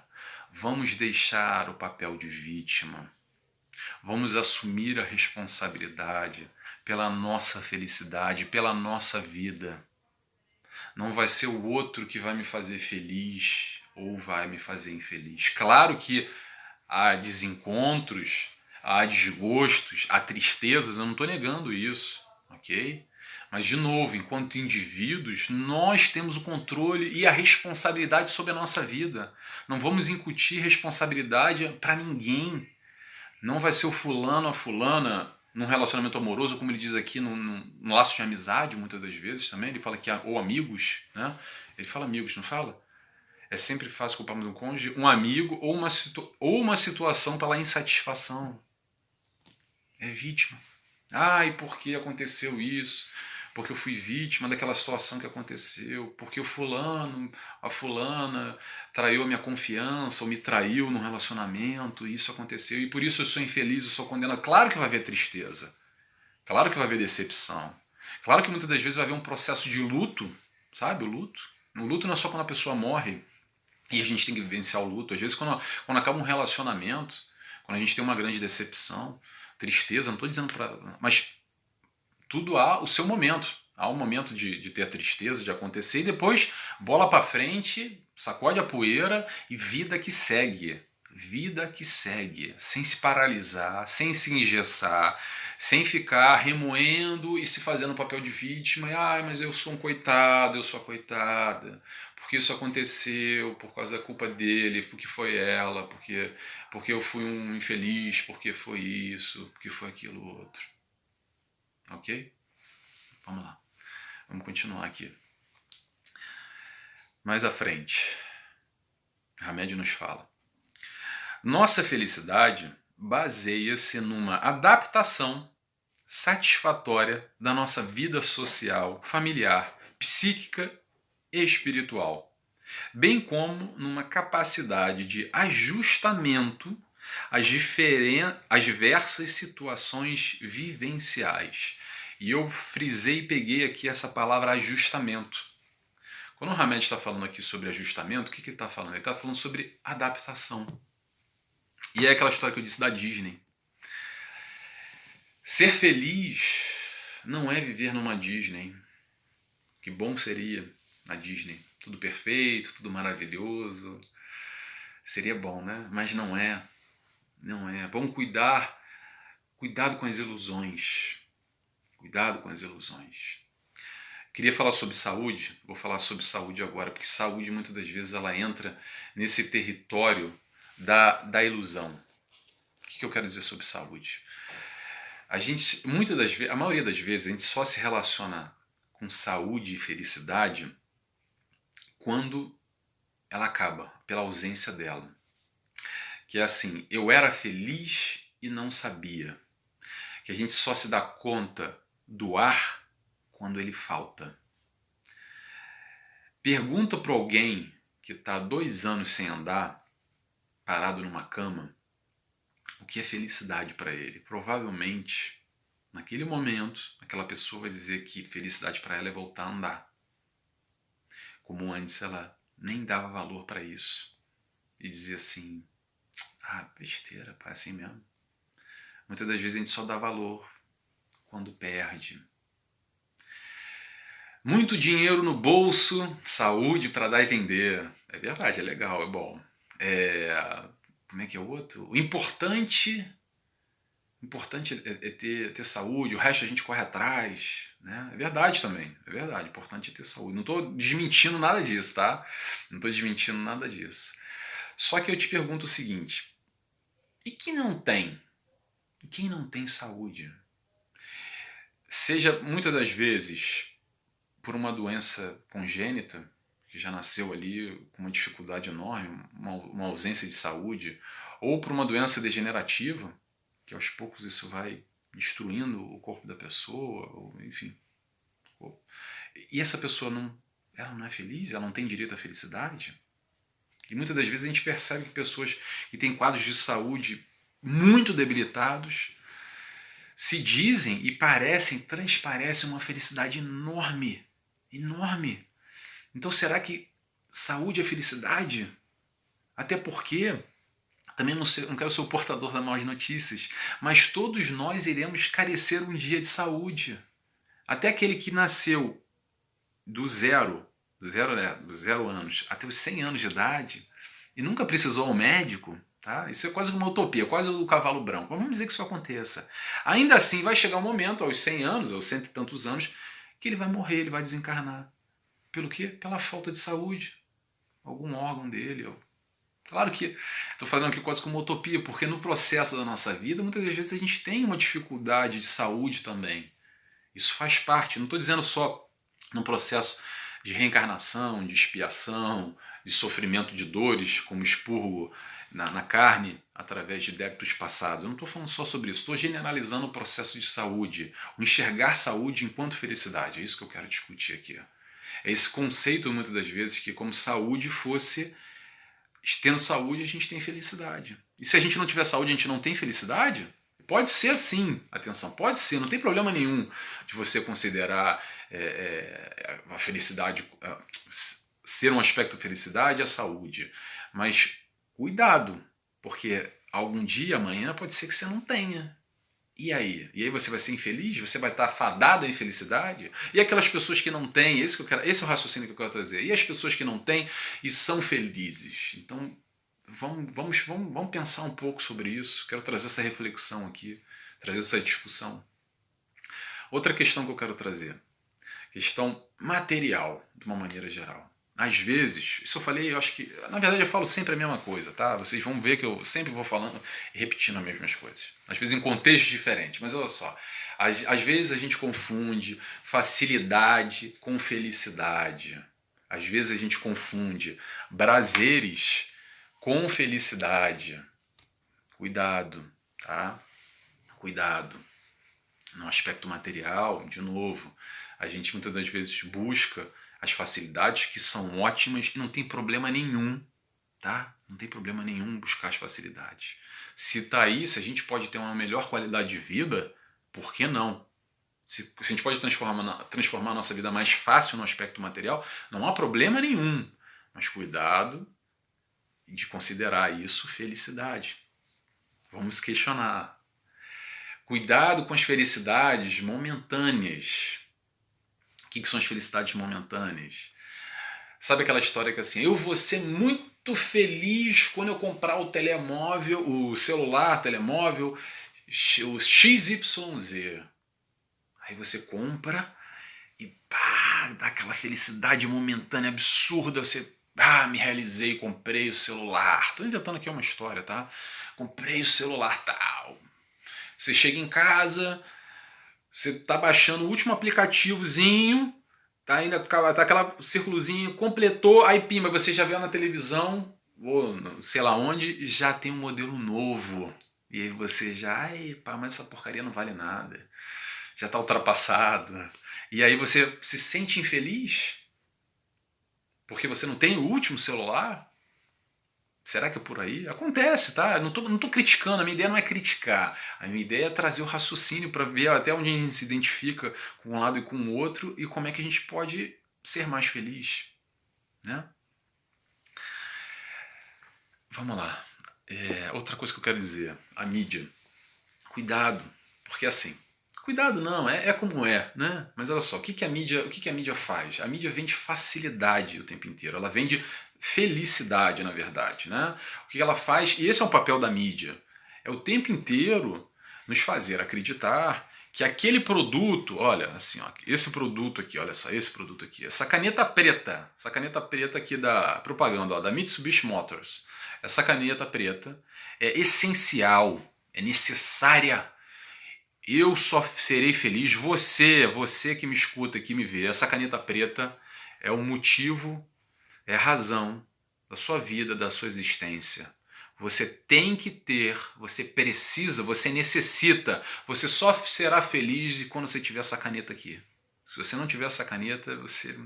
[SPEAKER 1] vamos deixar o papel de vítima. Vamos assumir a responsabilidade pela nossa felicidade, pela nossa vida. Não vai ser o outro que vai me fazer feliz ou vai me fazer infeliz. Claro que há desencontros, há desgostos, há tristezas, eu não estou negando isso, ok? Mas, de novo, enquanto indivíduos, nós temos o controle e a responsabilidade sobre a nossa vida. Não vamos incutir responsabilidade para ninguém. Não vai ser o fulano, a fulana, num relacionamento amoroso, como ele diz aqui, num laço de amizade, muitas das vezes também. Ele fala que ou amigos, né? Ele fala amigos, não fala? É sempre fácil culparmos um cônjuge, um amigo ou uma situação pela insatisfação. É vítima. E por que aconteceu isso? Porque eu fui vítima daquela situação que aconteceu. Porque o fulano, a fulana traiu a minha confiança ou me traiu num relacionamento e isso aconteceu. E por isso eu sou infeliz, eu sou condenado. Claro que vai haver tristeza. Claro que vai haver decepção. Claro que muitas das vezes vai haver um processo de luto. Sabe o luto? O luto não é só quando a pessoa morre. E a gente tem que vivenciar o luto. Às vezes, quando acaba um relacionamento, quando a gente tem uma grande decepção, tristeza, não estou dizendo para... Mas tudo há o seu momento. Há um momento de ter a tristeza, de acontecer, e depois bola para frente, sacode a poeira e vida que segue. Vida que segue, sem se paralisar, sem se engessar, sem ficar remoendo e se fazendo papel de vítima. Mas eu sou um coitado, eu sou a coitada. Porque isso aconteceu, por causa da culpa dele, porque foi ela, porque eu fui um infeliz, porque foi isso, porque foi aquilo outro. Ok? Vamos lá. Vamos continuar aqui. Mais à frente, Hamed nos fala: nossa felicidade baseia-se numa adaptação satisfatória da nossa vida social, familiar, psíquica e espiritual, bem como numa capacidade de ajustamento às diversas situações vivenciais. E eu frisei e peguei aqui essa palavra ajustamento. Quando o Hamed está falando aqui sobre ajustamento, o que ele está falando? Ele está falando sobre adaptação. E é aquela história que eu disse da Disney. Ser feliz não é viver numa Disney. Que bom seria na Disney. Tudo perfeito, tudo maravilhoso. Seria bom, né? Mas não é. Não é. Vamos cuidado com as ilusões. Cuidado com as ilusões. Queria falar sobre saúde, vou falar sobre saúde agora, porque saúde muitas das vezes ela entra nesse território da ilusão. O que eu quero dizer sobre saúde? A maioria das vezes, a gente só se relaciona com saúde e felicidade quando ela acaba, pela ausência dela. Que é assim, eu era feliz e não sabia. Que a gente só se dá conta do ar quando ele falta. Pergunta para alguém que está 2 anos sem andar, parado numa cama, o que é felicidade para ele. Provavelmente, naquele momento, aquela pessoa vai dizer que felicidade para ela é voltar a andar. como antes ela nem dava valor para isso. E dizia assim, besteira, pá, é assim mesmo. Muitas das vezes a gente só dá valor quando perde. Muito dinheiro no bolso, saúde para dar e vender. É verdade, é legal, é bom. Como é que é o outro? O importante é ter saúde, o resto a gente corre atrás. Né? É verdade também, é verdade. O importante é ter saúde. Não estou desmentindo nada disso, tá? Não estou desmentindo nada disso. Só que eu te pergunto o seguinte, e quem não tem? Quem não tem saúde? Seja muitas das vezes por uma doença congênita, que já nasceu ali com uma dificuldade enorme, uma ausência de saúde, ou por uma doença degenerativa, que aos poucos isso vai destruindo o corpo da pessoa, ou, enfim. E essa pessoa ela não é feliz, ela não tem direito à felicidade. E muitas das vezes a gente percebe que pessoas que têm quadros de saúde muito debilitados se dizem e transparecem uma felicidade enorme. Enorme. Então será que saúde é felicidade? Até porque, também não quero ser o portador das más notícias, mas todos nós iremos carecer um dia de saúde. Até aquele que nasceu do zero anos até os 100 anos de idade e nunca precisou ao médico, tá? Isso é quase uma utopia, quase o cavalo branco. Vamos dizer que isso aconteça. Ainda assim vai chegar um momento, aos 100 anos, aos cento e tantos anos, que ele vai morrer, ele vai desencarnar. Pelo quê? Pela falta de saúde. Algum órgão dele. Claro que estou falando aqui quase como uma utopia, porque no processo da nossa vida, muitas das vezes a gente tem uma dificuldade de saúde também. Isso faz parte. Não estou dizendo só no processo de reencarnação, de expiação, de sofrimento de dores, como expurgo na carne através de débitos passados. Eu não estou falando só sobre isso. Estou generalizando o processo de saúde. O enxergar saúde enquanto felicidade. É isso que eu quero discutir aqui. É esse conceito, muitas das vezes, que como saúde fosse... Tendo saúde, a gente tem felicidade. E se a gente não tiver saúde, a gente não tem felicidade? Pode ser sim, atenção, pode ser, não tem problema nenhum de você considerar a felicidade, ser um aspecto de felicidade a saúde. Mas cuidado, porque algum dia, amanhã, pode ser que você não tenha. E aí? E aí você vai ser infeliz? Você vai estar fadado à infelicidade? E aquelas pessoas que não têm, esse é o raciocínio que eu quero trazer. E as pessoas que não têm e são felizes? Então, vamos pensar um pouco sobre isso. Quero trazer essa reflexão aqui, trazer essa discussão. Outra questão que eu quero trazer, questão material, de uma maneira geral. Às vezes, isso eu falei, eu acho que, na verdade eu falo sempre a mesma coisa, tá? Vocês vão ver que eu sempre vou falando e repetindo as mesmas coisas. Às vezes em contextos diferentes, mas olha só. Às vezes a gente confunde facilidade com felicidade. Às vezes a gente confunde prazeres com felicidade. Cuidado, tá? Cuidado. No aspecto material, de novo, a gente muitas das vezes busca as facilidades que são ótimas e não tem problema nenhum, tá? Não tem problema nenhum buscar as facilidades. Se tá aí, se a gente pode ter uma melhor qualidade de vida, por que não? Se a gente pode transformar a nossa vida mais fácil no aspecto material, não há problema nenhum. Mas cuidado de considerar isso felicidade. Vamos questionar. Cuidado com as felicidades momentâneas. O que são as felicidades momentâneas? Sabe aquela história que assim, eu vou ser muito feliz quando eu comprar o telemóvel, o celular, telemóvel, o XYZ. Aí você compra e pá, dá aquela felicidade momentânea absurda, você, me realizei, comprei o celular. Estou inventando aqui uma história, tá? Comprei o celular tal. Você chega em casa, você tá baixando o último aplicativozinho, tá ainda tá aquela círculozinho, completou, aí pimba, você já vê na televisão, ou sei lá onde, já tem um modelo novo. E aí você já, mas essa porcaria não vale nada. Já tá ultrapassado. E aí você se sente infeliz porque você não tem o último celular? Será que é por aí? Acontece, tá? Não tô criticando, a minha ideia não é criticar. A minha ideia é trazer o raciocínio para ver até onde a gente se identifica com um lado e com o outro e como é que a gente pode ser mais feliz. né? Vamos lá. Outra coisa que eu quero dizer, a mídia. Cuidado, porque assim, cuidado não, é como é, né? Mas olha só, o que a mídia faz? A mídia vende facilidade o tempo inteiro, ela vende felicidade, na verdade, né? O que ela faz, e esse é o papel da mídia, é o tempo inteiro nos fazer acreditar que aquele produto, olha, assim, ó, esse produto aqui, olha só, esse produto aqui, essa caneta preta aqui da propaganda, ó, da Mitsubishi Motors, essa caneta preta é essencial, é necessária. Eu só serei feliz, você que me escuta, que me vê, essa caneta preta é o motivo, é a razão da sua vida, da sua existência. Você tem que ter, você precisa, você necessita, você só será feliz quando você tiver essa caneta aqui. Se você não tiver essa caneta, você...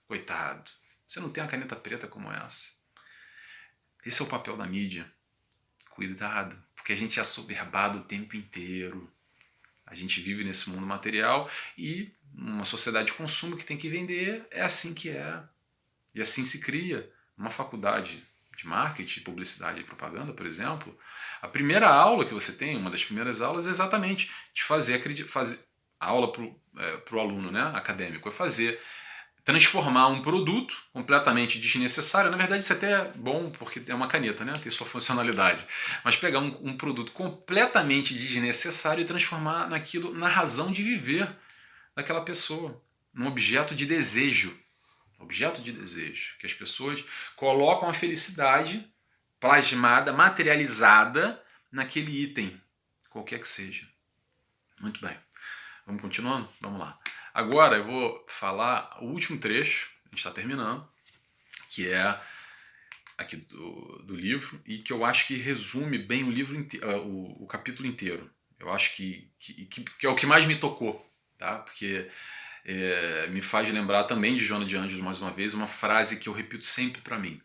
[SPEAKER 1] coitado. Você não tem uma caneta preta como essa. Esse é o papel da mídia. Cuidado, porque a gente é assoberbado o tempo inteiro. A gente vive nesse mundo material e uma sociedade de consumo que tem que vender, é assim que é. E assim se cria uma faculdade de marketing, publicidade e propaganda, por exemplo. A primeira aula que você tem, uma das primeiras aulas, é exatamente de fazer a aula para o aluno, né, acadêmico, é transformar um produto completamente desnecessário. Na verdade, isso até é bom, porque é uma caneta, né? Tem sua funcionalidade. Mas pegar um produto completamente desnecessário e transformar naquilo, na razão de viver daquela pessoa, num objeto de desejo. Objeto de desejo. Que as pessoas colocam a felicidade plasmada, materializada naquele item, qualquer que seja. Muito bem. Vamos continuando? Vamos lá. Agora eu vou falar o último trecho, a gente está terminando, que é aqui do livro, e que eu acho que resume bem o livro o capítulo inteiro. Eu acho que é o que mais me tocou, tá? Porque me faz lembrar também de Joana de Ângeles, mais uma vez, uma frase que eu repito sempre para mim.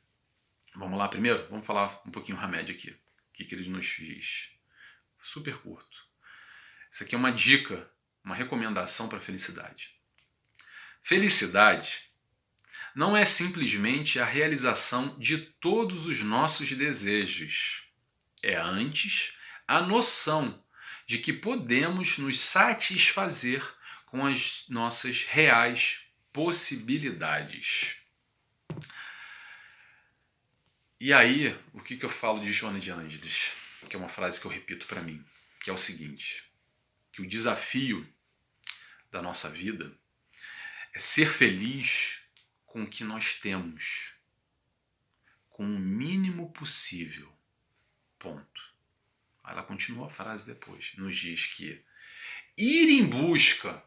[SPEAKER 1] Vamos lá primeiro? Vamos falar um pouquinho Hamed aqui. O que ele nos diz? Super curto. Isso aqui é uma dica, uma recomendação para a felicidade. Felicidade não é simplesmente a realização de todos os nossos desejos. É antes a noção de que podemos nos satisfazer com as nossas reais possibilidades. E aí, o que eu falo de Joana de Ângeles? Que é uma frase que eu repito para mim, que é o seguinte, que o desafio da nossa vida é ser feliz com o que nós temos, com o mínimo possível. Ponto. Ela continua a frase depois. Nos diz que ir em busca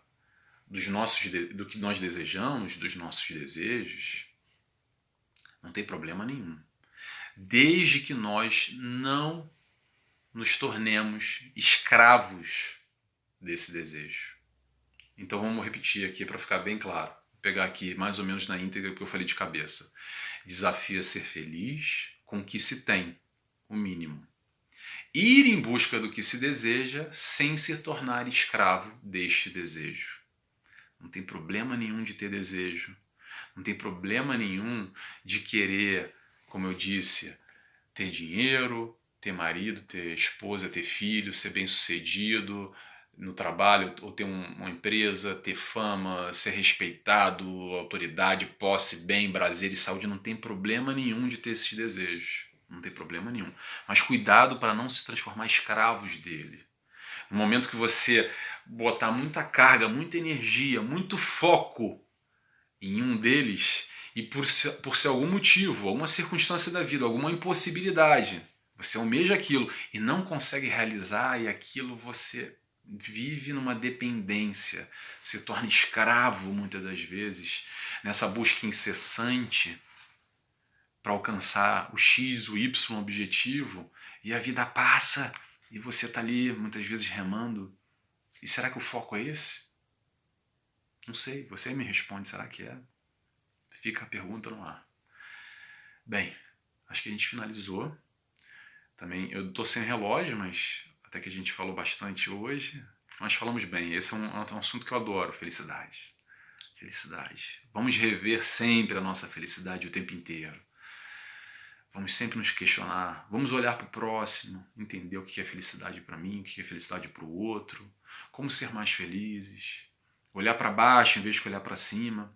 [SPEAKER 1] do que nós desejamos, dos nossos desejos, não tem problema nenhum. Desde que nós não nos tornemos escravos desse desejo. Então vamos repetir aqui para ficar bem claro. Vou pegar aqui mais ou menos na íntegra que eu falei de cabeça. Desafio a ser feliz com o que se tem, o mínimo. Ir em busca do que se deseja sem se tornar escravo deste desejo. Não tem problema nenhum de ter desejo. Não tem problema nenhum de querer, como eu disse, ter dinheiro, ter marido, ter esposa, ter filho, ser bem-sucedido no trabalho, ou ter uma empresa, ter fama, ser respeitado, autoridade, posse, bem, prazer e saúde. Não tem problema nenhum de ter esses desejos. Não tem problema nenhum. Mas cuidado para não se transformar escravos dele. No momento que você botar muita carga, muita energia, muito foco em um deles, e por ser algum motivo, alguma circunstância da vida, alguma impossibilidade, você almeja aquilo e não consegue realizar, e aquilo você vive numa dependência, se torna escravo muitas das vezes, nessa busca incessante para alcançar o X, o Y objetivo, e a vida passa e você está ali muitas vezes remando. E será que o foco é esse? Não sei, você me responde, será que é? Fica a pergunta no ar. Bem, acho que a gente finalizou. Também eu estou sem relógio, mas até que a gente falou bastante hoje. Nós falamos bem, esse é um assunto que eu adoro, felicidade. Felicidade. Vamos rever sempre a nossa felicidade o tempo inteiro. Vamos sempre nos questionar. Vamos olhar para o próximo, entender o que é felicidade para mim, o que é felicidade para o outro, como ser mais felizes. Olhar para baixo em vez de olhar para cima.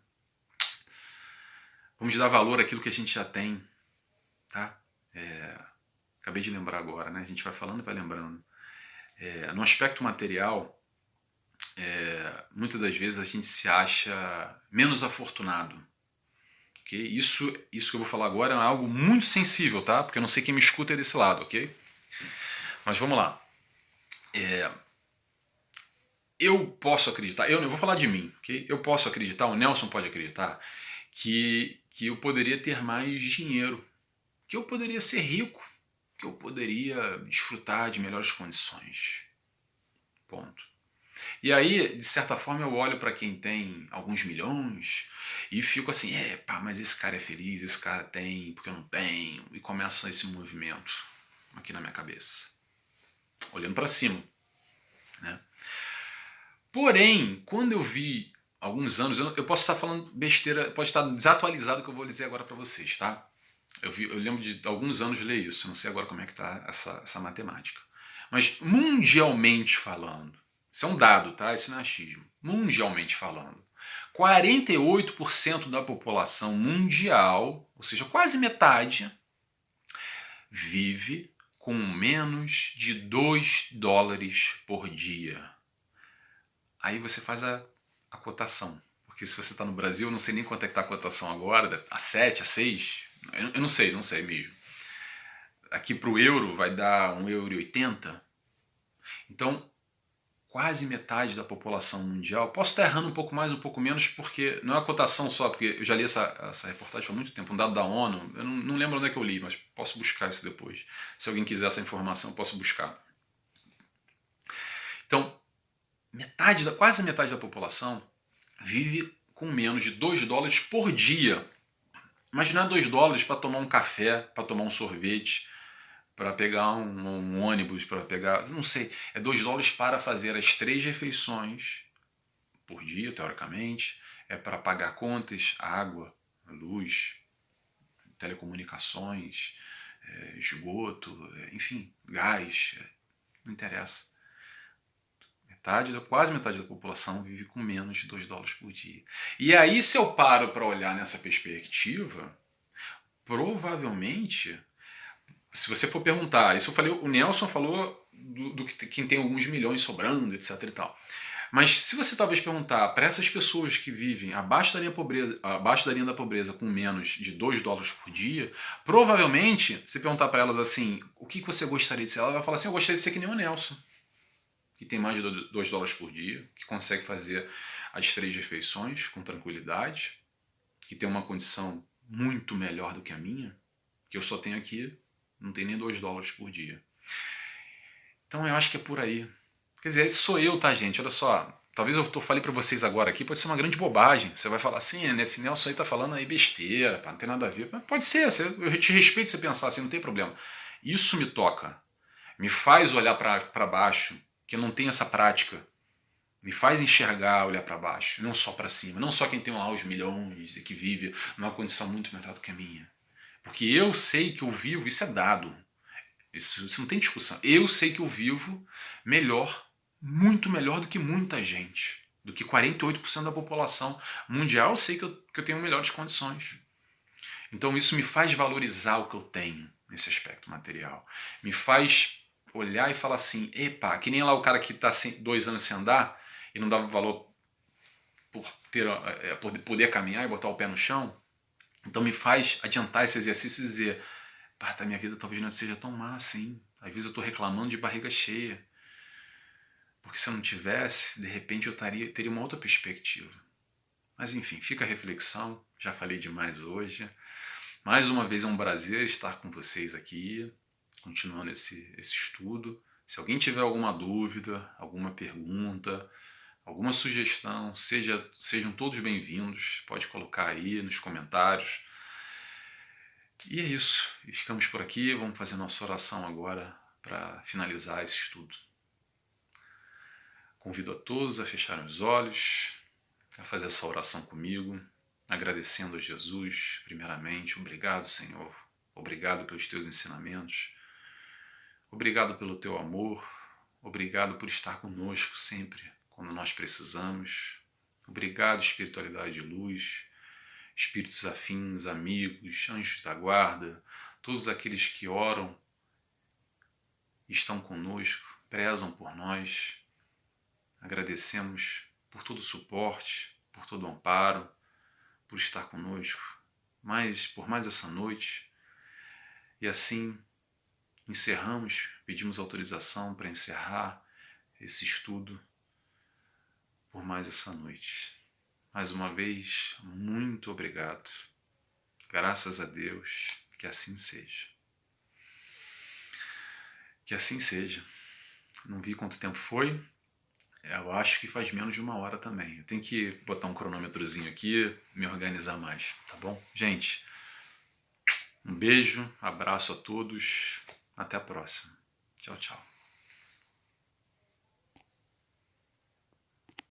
[SPEAKER 1] Vamos dar valor àquilo que a gente já tem, tá? Acabei de lembrar agora, né? A gente vai falando e vai lembrando. No aspecto material, muitas das vezes a gente se acha menos afortunado. Okay? Isso que eu vou falar agora é algo muito sensível, tá? Porque eu não sei quem me escuta desse lado, ok? Mas vamos lá. Eu posso acreditar, eu vou falar de mim, ok? Eu posso acreditar, o Nelson pode acreditar, que eu poderia ter mais dinheiro, que eu poderia ser rico, que eu poderia desfrutar de melhores condições. Ponto. E aí, de certa forma, eu olho para quem tem alguns milhões e fico assim, mas esse cara é feliz, esse cara tem, porque eu não tenho, e começa esse movimento aqui na minha cabeça, olhando para cima, né? Porém, quando eu vi alguns anos, eu posso estar falando besteira, pode estar desatualizado o que eu vou dizer agora para vocês, tá? Eu lembro de alguns anos ler isso, não sei agora como é que está essa matemática. Mas mundialmente falando, isso é um dado, tá? Isso não é achismo. Mundialmente falando, 48% da população mundial, ou seja, quase metade, vive com menos de 2 dólares por dia. Aí você faz a cotação. Porque se você está no Brasil, eu não sei nem quanto é que está a cotação agora, a 7, a 6, eu não sei mesmo. Aqui para o euro vai dar 1,80 euro. Então, quase metade da população mundial, posso estar errando um pouco mais, um pouco menos, porque não é a cotação só, porque eu já li essa reportagem há muito tempo, um dado da ONU, eu não lembro onde é que eu li, mas posso buscar isso depois. Se alguém quiser essa informação, eu posso buscar. Então, quase metade da população vive com menos de 2 dólares por dia. Mas não é 2 dólares para tomar um café, para tomar um sorvete, para pegar um ônibus, para pegar... não sei. É 2 dólares para fazer as 3 refeições por dia, teoricamente. É para pagar contas, água, luz, telecomunicações, esgoto, enfim, gás, não interessa. Quase metade da população vive com menos de 2 dólares por dia. E aí, se eu paro para olhar nessa perspectiva, provavelmente, se você for perguntar, isso eu falei, o Nelson falou do que quem tem alguns milhões sobrando, etc e tal. Mas se você talvez perguntar para essas pessoas que vivem abaixo da linha da pobreza com menos de 2 dólares por dia, provavelmente, se perguntar para elas assim, o que você gostaria de ser? Ela vai falar assim, eu gostaria de ser que nem o Nelson, que tem mais de 2 dólares por dia, que consegue fazer as 3 refeições com tranquilidade, que tem uma condição muito melhor do que a minha, que eu só tenho aqui, não tem nem 2 dólares por dia. Então eu acho que é por aí. Quer dizer, esse sou eu, tá, gente? Olha só, talvez eu falei para vocês agora aqui, pode ser uma grande bobagem. Você vai falar assim, esse Nelson aí tá falando aí besteira, pá, não tem nada a ver. Mas pode ser, eu te respeito se você pensar assim, não tem problema. Isso me toca, me faz olhar para baixo, que eu não tenho essa prática, me faz enxergar, olhar para baixo, não só para cima, não só quem tem lá os milhões e que vive numa condição muito melhor do que a minha. Porque eu sei que eu vivo, isso é dado, isso não tem discussão, eu sei que eu vivo melhor, muito melhor do que muita gente, do que 48% da população mundial, eu sei que eu tenho melhores condições. Então isso me faz valorizar o que eu tenho nesse aspecto material, me faz olhar e falar assim, epa, que nem lá o cara que está 2 anos sem andar e não dava valor por poder caminhar e botar o pé no chão. Então me faz adiantar esse exercício e dizer, pá, minha vida talvez não seja tão má assim. Às vezes eu estou reclamando de barriga cheia. Porque se eu não tivesse, de repente eu teria uma outra perspectiva. Mas enfim, fica a reflexão, já falei demais hoje. Mais uma vez é um prazer estar com vocês aqui, continuando esse estudo. Se alguém tiver alguma dúvida, alguma pergunta, alguma sugestão, sejam todos bem-vindos. Pode colocar aí nos comentários. E é isso. E ficamos por aqui. Vamos fazer nossa oração agora para finalizar esse estudo. Convido a todos a fecharem os olhos, a fazer essa oração comigo, agradecendo a Jesus, primeiramente. Obrigado, Senhor. Obrigado pelos teus ensinamentos. Obrigado pelo teu amor. Obrigado por estar conosco sempre, quando nós precisamos. Obrigado, espiritualidade de luz, espíritos afins, amigos, anjos da guarda, todos aqueles que oram, estão conosco, prezam por nós. Agradecemos por todo o suporte, por todo o amparo, por estar conosco, por mais essa noite. E assim encerramos, pedimos autorização para encerrar esse estudo por mais essa noite. Mais uma vez, muito obrigado. Graças a Deus, que assim seja. Que assim seja. Não vi quanto tempo foi. Eu acho que faz menos de 1 hora também. Eu tenho que botar um cronômetrozinho aqui, me organizar mais, tá bom? Gente, um beijo, abraço a todos. Até a próxima. Tchau, tchau.